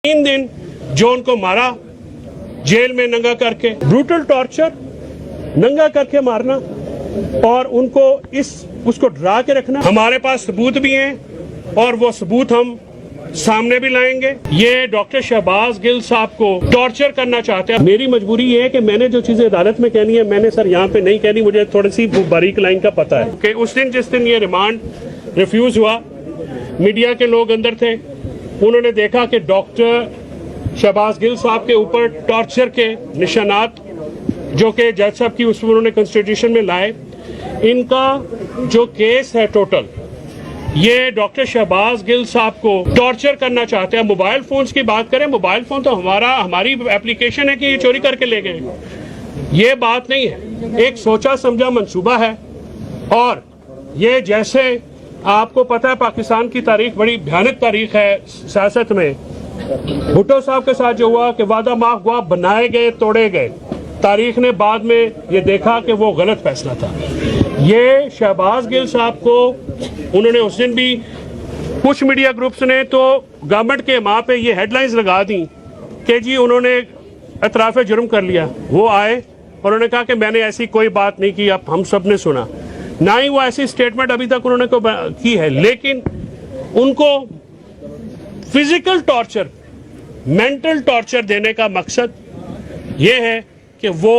3 दिन जो उनको मारा जेल में नंगा करके, ब्रूटल टॉर्चर, नंगा करके मारना और उनको उसको डरा के रखना। हमारे पास सबूत भी हैं और वो सबूत हम सामने भी लाएंगे। ये डॉक्टर शहबाज गिल साहब को टॉर्चर करना चाहते हैं। मेरी मजबूरी ये है कि मैंने जो चीजें अदालत में कहनी है मैंने सर यहाँ पे नहीं कहनी, मुझे थोड़ी सी बारीक लाइन का पता है कि उस दिन जिस दिन ये रिमांड रिफ्यूज हुआ, मीडिया के लोग अंदर थे, उन्होंने देखा कि डॉक्टर शहबाज गिल साहब के ऊपर टॉर्चर के निशानात जो कि जज साहब की उसमें उन्होंने कॉन्स्टिट्यूशन में लाए। इनका जो केस है टोटल, ये डॉक्टर शहबाज गिल साहब को टॉर्चर करना चाहते हैं। मोबाइल फोन्स की बात करें, मोबाइल फोन तो हमारी एप्लीकेशन है कि ये चोरी करके ले गए, ये बात नहीं है। एक सोचा समझा मंसूबा है और ये जैसे आपको पता है पाकिस्तान की तारीख बड़ी भयानक तारीख है सियासत में। भुट्टो साहब के साथ जो हुआ कि वादा माफ हुआ, बनाए गए, तोड़े गए। तारीख ने बाद में ये देखा कि वो गलत फैसला था। ये शहबाज गिल साहब को उन्होंने उस दिन भी कुछ मीडिया ग्रुप्स ने तो गवर्नमेंट के माँ पे ये हेडलाइंस लगा दी कि जी उन्होंने एतराफ़ जुर्म कर लिया। वो आए और उन्होंने कहा कि मैंने ऐसी कोई बात नहीं की। अब हम सब ने सुना, ना ही वो ऐसी स्टेटमेंट अभी तक उन्होंने की है, लेकिन उनको फिजिकल टॉर्चर, मेंटल टॉर्चर देने का मकसद ये है कि वो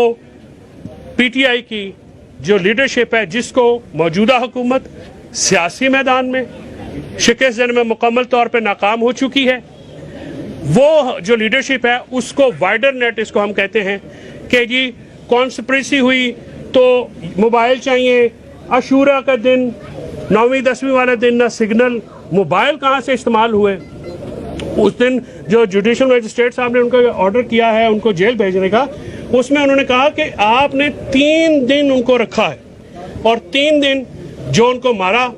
पीटीआई की जो लीडरशिप है, जिसको मौजूदा हुकूमत सियासी मैदान में शिकस्त देने में मुकम्मल तौर पे नाकाम हो चुकी है, वो जो लीडरशिप है उसको वाइडर नेट, इसको हम कहते हैं कि जी कॉन्स्पिरेसी हुई तो मोबाइल चाहिए। अशूरा का दिन, 9वीं 10वीं वाला दिन, ना सिग्नल, मोबाइल कहाँ से इस्तेमाल हुए। उस दिन जो जुडिशल मजिस्ट्रेट साहब ने उनको ऑर्डर किया है उनको जेल भेजने का, उसमें उन्होंने कहा कि आपने 3 दिन उनको रखा है और 3 दिन जो उनको मारा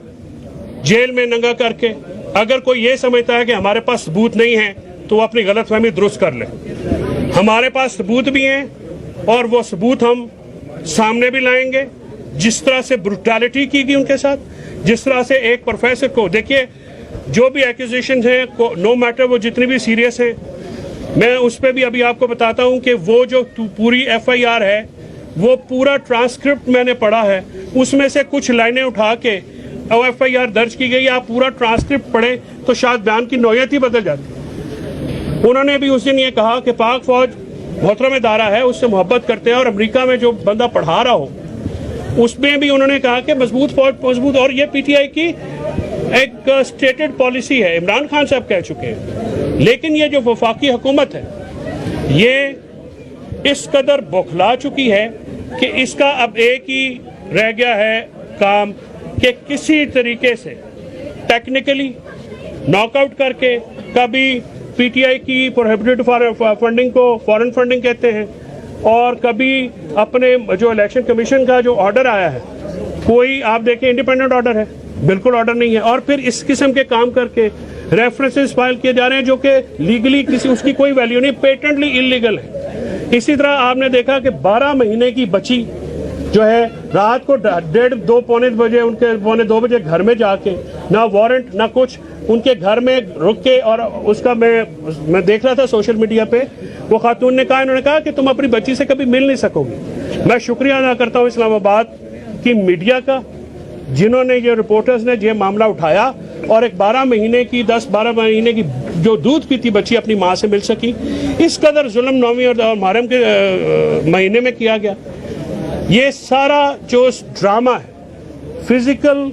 जेल में नंगा करके। अगर कोई ये समझता है कि हमारे पास सबूत नहीं है तो वो अपनी गलतफहमी दुरुस्त कर ले। हमारे पास सबूत भी हैं और वो सबूत हम सामने भी लाएंगे। जिस तरह से ब्रुटैलिटी की गई उनके साथ, जिस तरह से एक प्रोफेसर को, देखिए जो भी एक्यूजेशन है, नो मैटर वो जितनी भी सीरियस हैं, मैं उस पर भी अभी आपको बताता हूं कि वो जो पूरी एफआईआर है, वो पूरा ट्रांसक्रिप्ट मैंने पढ़ा है, उसमें से कुछ लाइनें उठा के एफआईआर दर्ज की गई। आप पूरा ट्रांसक्रिप्ट पढ़े तो शायद बयान की नौयत ही बदल जाती। उन्होंने भी उस दिन ये कहा कि पाक फौज मोहतरम इदारा है, उससे मोहब्बत करते हैं और अमेरिका में जो बंदा पढ़ा रहा हो उसमें भी उन्होंने कहा कि मजबूत फौज मजबूत। और ये पीटीआई की एक स्टेटेड पॉलिसी है, इमरान खान साहब कह चुके हैं। लेकिन ये जो वफाकी हुकूमत है ये इस कदर बौखला चुकी है कि इसका अब एक ही रह गया है काम कि किसी तरीके से टेक्निकली नॉकआउट करके, कभी पीटीआई की प्रोहिबिटेड फंडिंग को फॉरेन फंडिंग कहते हैं, और कभी अपने जो इलेक्शन कमीशन का जो ऑर्डर आया है, कोई आप देखें इंडिपेंडेंट ऑर्डर है, बिल्कुल ऑर्डर नहीं है, और फिर इस किस्म के काम करके रेफरेंसेस फाइल किए जा रहे हैं जो कि लीगली किसी उसकी कोई वैल्यू नहीं, पेटेंटली इलीगल है। इसी तरह आपने देखा कि 12 महीने की बच्ची जो है रात को 1:30 पौने बजे उनके पौने 2 बजे घर में जाके, ना वारंट ना कुछ, उनके घर में रुक के, और उसका मैं देख रहा था सोशल मीडिया पे, वो खातून ने कहा, इन्होंने कहा कि तुम अपनी बच्ची से कभी मिल नहीं सकोगे। मैं शुक्रिया अदा करता हूँ इस्लामाबाद की मीडिया का, जिन्होंने ये रिपोर्टर्स ने ये मामला उठाया और एक 12 महीने की 10-12 महीने की जो दूध पीती बच्ची अपनी माँ से मिल सकी। इस कदर जुल्म 9वीं और मुहर्रम के महीने में किया गया। ये सारा जो ड्रामा है, फिजिकल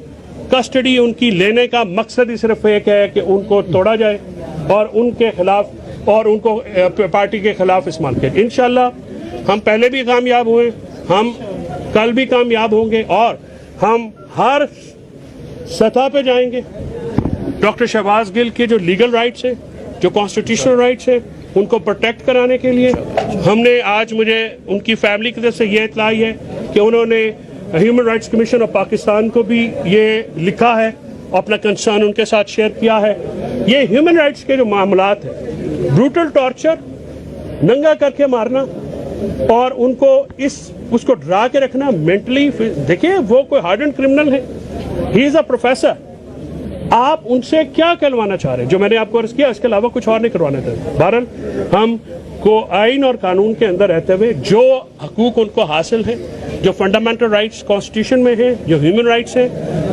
कस्टडी उनकी लेने का मकसद ही सिर्फ एक है कि उनको तोड़ा जाए और उनके खिलाफ और उनको पार्टी के खिलाफ इस्तेमाल किया। इंशाल्लाह हम पहले भी कामयाब हुए, हम कल भी कामयाब होंगे और हम हर सतह पे जाएंगे। डॉक्टर शहबाज गिल के जो लीगल राइट्स हैं, जो कॉन्स्टिट्यूशनल राइट्स हैं, उनको प्रोटेक्ट कराने के लिए हमने आज, मुझे उनकी फैमिली की तरफ से ये इत्तला आई है कि उन्होंने human rights commission of Pakistan को भी ये लिखा है, अपना कंसर्न उनके साथ शेयर किया है। ये ह्यूमन राइट्स के जो मामलात हैं, ब्रूटल टॉर्चर, नंगा करके मारना और उनको उसको डरा के रखना मेंटली। देखिए वो कोई हार्डन क्रिमिनल है, ही इज अ प्रोफेसर, آپ ان سے کیا کہلوانا چاہ رہے ہیں؟ جو میں نے آپ کو عرض کیا اس کے علاوہ کچھ اور نہیں کروانا چاہتے. بہرحال ہم کو آئین اور قانون کے اندر رہتے ہوئے جو حقوق ان کو حاصل ہیں, جو فنڈامنٹل رائٹس کانسٹیٹیوشن میں ہیں, جو ہیومن رائٹس ہیں,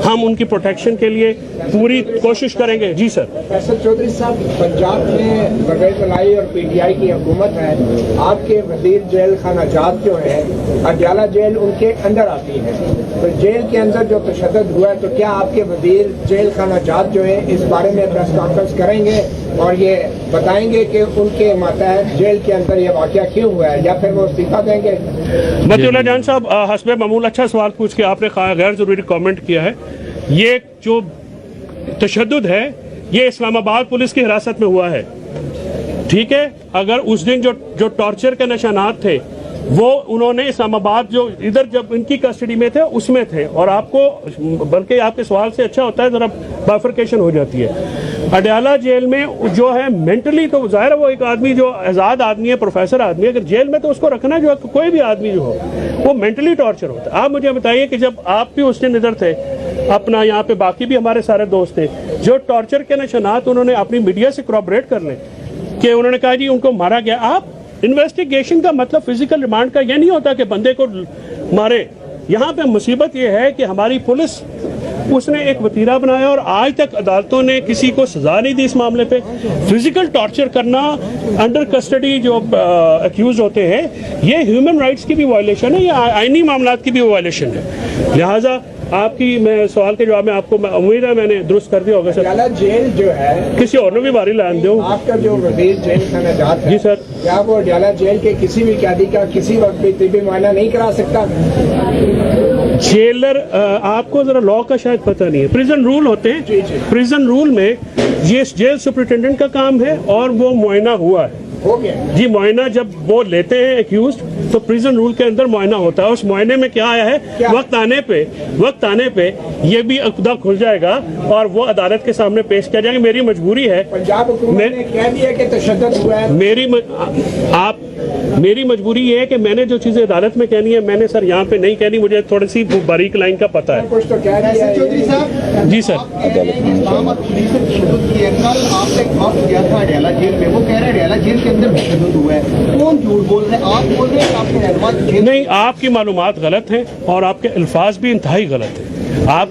ہم ان کی پروٹیکشن کے لیے پوری کوشش کریں گے. جی سر. فیصل چودھری صاحب, پنجاب میں بغیر بلائی اور پی ٹی آئی کی حکومت ہے. آپ کے وزیر جیل خانہ جات جو ہے, اڈیالہ جیل ان کے اندر آتی ہے, تو جیل کے اندر جو تشدد ہوا ہے, تو کیا آپ کے وزیر جیل خانہ جات جو ہے اس بارے میں پریس کانفرنس کریں گے اور یہ بتائیں گے کہ ان کے ماتحت جیل کے اندر یہ واقعہ کیوں ہوا ہے, یا پھر وہ استعفیٰ دیں گے؟ متی اللہ جان صاحب, حسب معمول اچھا سوال پوچھ کے آپ نے غیر ضروری کامنٹ کیا ہے. یہ جو تشدد ہے یہ اسلام آباد پولیس کی حراست میں ہوا ہے, ٹھیک ہے. اگر اس دن جو ٹارچر کے نشانات تھے وہ انہوں نے اسلام آباد جو ادھر جب ان کی کسٹڈی میں تھے اس میں تھے, اور آپ کو بلکہ آپ کے سوال سے اچھا ہوتا ہے ذرا بائفرکیشن ہو جاتی ہے. اڈیالہ جیل میں جو ہے مینٹلی تو ظاہر ہے وہ ایک آدمی جو آزاد آدمی ہے, پروفیسر آدمی ہے, اگر جیل میں تو اس کو رکھنا جو کوئی بھی آدمی جو ہو وہ مینٹلی ٹارچر ہوتا ہے. آپ مجھے بتائیے کہ جب آپ بھی اس دن ادھر تھے, اپنا یہاں پہ باقی بھی ہمارے سارے دوست تھے, جو ٹارچر کے نشانات انہوں نے اپنی میڈیا سے کورابریٹ کر لیں کہ انہوں نے کہا جی ان کو مارا گیا. آپ انویسٹیگیشن کا مطلب فزیکل ریمانڈ کا یہ نہیں ہوتا کہ بندے کو مارے. یہاں پہ مصیبت یہ ہے کہ ہماری پولیس اس نے ایک وتیرہ بنایا اور آج تک عدالتوں نے کسی کو سزا نہیں دی اس معاملے پہ. فزیکل ٹارچر کرنا انڈر کسٹڈی جو اکیوز ہوتے ہیں یہ ہیومن رائٹس کی بھی وائلیشن ہے, یہ آئینی معاملات کی بھی وائلیشن ہے. لہٰذا آپ کی میں سوال کے جواب میں آپ کو امید ہے میں نے درست کر دیا ہوگا. سر اڈیالہ جیل جو ہے کسی اور نے بھی باری لان دو. آپ کا جو وزیر جیل خانہ جات ہے, جی سر, کیا وہ اڈیالہ جیل کے کسی بھی قیدی کا کسی وقت بھی طبی معائنہ نہیں کرا سکتا؟ جیلر آپ کو ذرا لا کا شاید پتہ نہیں ہے, پریزن رول ہوتے ہیں. پریزن رول میں یہ جیل سپرنٹینڈنٹ کا کام ہے اور وہ معائنہ ہوا ہے. ہو گیا جی, معائنہ جب وہ لیتے ہیں ایکیوزڈ تو پریزن رول کے اندر معائنہ ہوتا ہے. اس معائنے میں کیا آیا ہے, وقت آنے پہ یہ بھی عقدہ کھل جائے گا اور وہ عدالت کے سامنے پیش کیا جائے گا. میری مجبوری ہے, پنجاب حکومت نے کہہ دیا کہ تشدد ہوا ہے. میری مجبوری یہ ہے کہ میں نے جو چیزیں عدالت میں کہنی ہے میں نے سر یہاں پہ نہیں کہنی, مجھے تھوڑی سی باریک لائن کا پتہ ہے. کچھ تو کہہ دیا ہے. جی سر, اسلام اور پولیس سے تشدد کی ہے. کل آپ نے خاص کیا تھا اڈیالہ جیل میں, وہ کہہ رہے ہیں اڈیالہ جیل کے اندر تشدد ہوا ہے. کون جھوٹ بول رہے ہیں؟ آپ بول رہے ہیں کہ آپ کے رہنما نہیں, آپ کی معلومات غلط ہیں اور آپ کے الفاظ بھی انتہائی غلط ہیں. آپ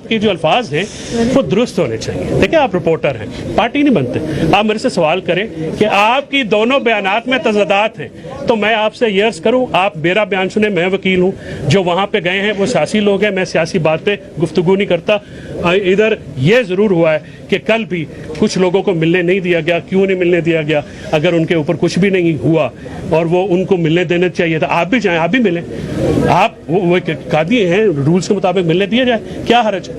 کے جو الفاظ ہیں وہ درست ہونے چاہیے. دیکھیں آپ رپورٹر ہیں, پارٹی نہیں بنتے. آپ میرے سے سوال کریں کہ آپ کی دونوں بیانات میں تضادات ہیں تو میں آپ سے یہ عرض کروں آپ میرا بیان سنیں. میں وکیل ہوں, جو وہاں پہ گئے ہیں وہ سیاسی لوگ ہیں, میں سیاسی بات پہ گفتگو نہیں کرتا. ادھر یہ ضرور ہوا ہے کہ کل بھی کچھ لوگوں کو ملنے نہیں دیا گیا. کیوں نہیں ملنے دیا گیا؟ اگر ان کے اوپر کچھ بھی نہیں ہوا اور وہ ان کو ملنے دینا چاہیے تھا, آپ بھی جائیں, آپ بھی ملیں. آپ وہ قاضی ہیں, رولز کے مطابق ملنے دیا جائے, کیا حرج ہے؟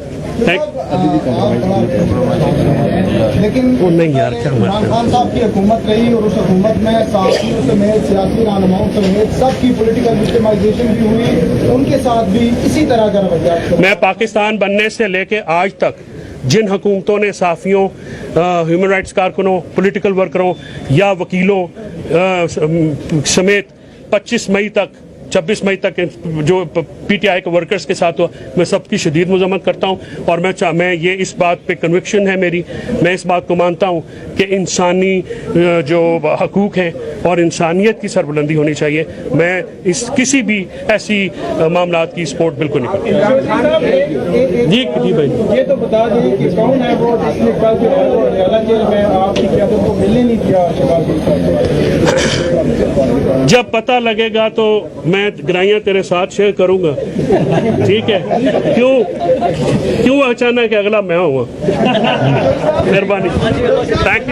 لیکن نہیں یار, کیا عمران خان صاحب کی حکومت رہی اور اس حکومت میں صحافیوں سمیت سیاسی رہنماؤں سمیت سب کی پولیٹیکل وکٹمائزیشن بھی ہوئی, ان کے ساتھ بھی اسی طرح کا رویہ. میں پاکستان بننے سے لے کے آج تک جن حکومتوں نے صحافیوں, ہیومن رائٹس کارکنوں, پولیٹیکل ورکروں یا وکیلوں سمیت 26 مئی تک جو پی ٹی آئی کے ورکرز کے ساتھ ہوا, میں سب کی شدید مذمت کرتا ہوں. اور میں یہ اس بات پہ کنوکشن ہے میری, میں اس بات کو مانتا ہوں کہ انسانی جو حقوق ہیں اور انسانیت کی سربلندی ہونی چاہیے. میں کسی بھی ایسی معاملات کی سپورٹ بالکل نہیں کرتا. جی بھائی, یہ تو بتا دیں کہ کون ہے وہ جس نے کل جو ہے وہ اڈیالہ جیل میں آپ کی قیادت کو ملنے نہیں دیا شباب؟ جب پتہ لگے گا تو میں گرائیاں تیرے ساتھ شیئر کروں گا, ٹھیک ہے؟ کیوں اچانک اگلا میں ہوں. مہربانی, تھینک یو.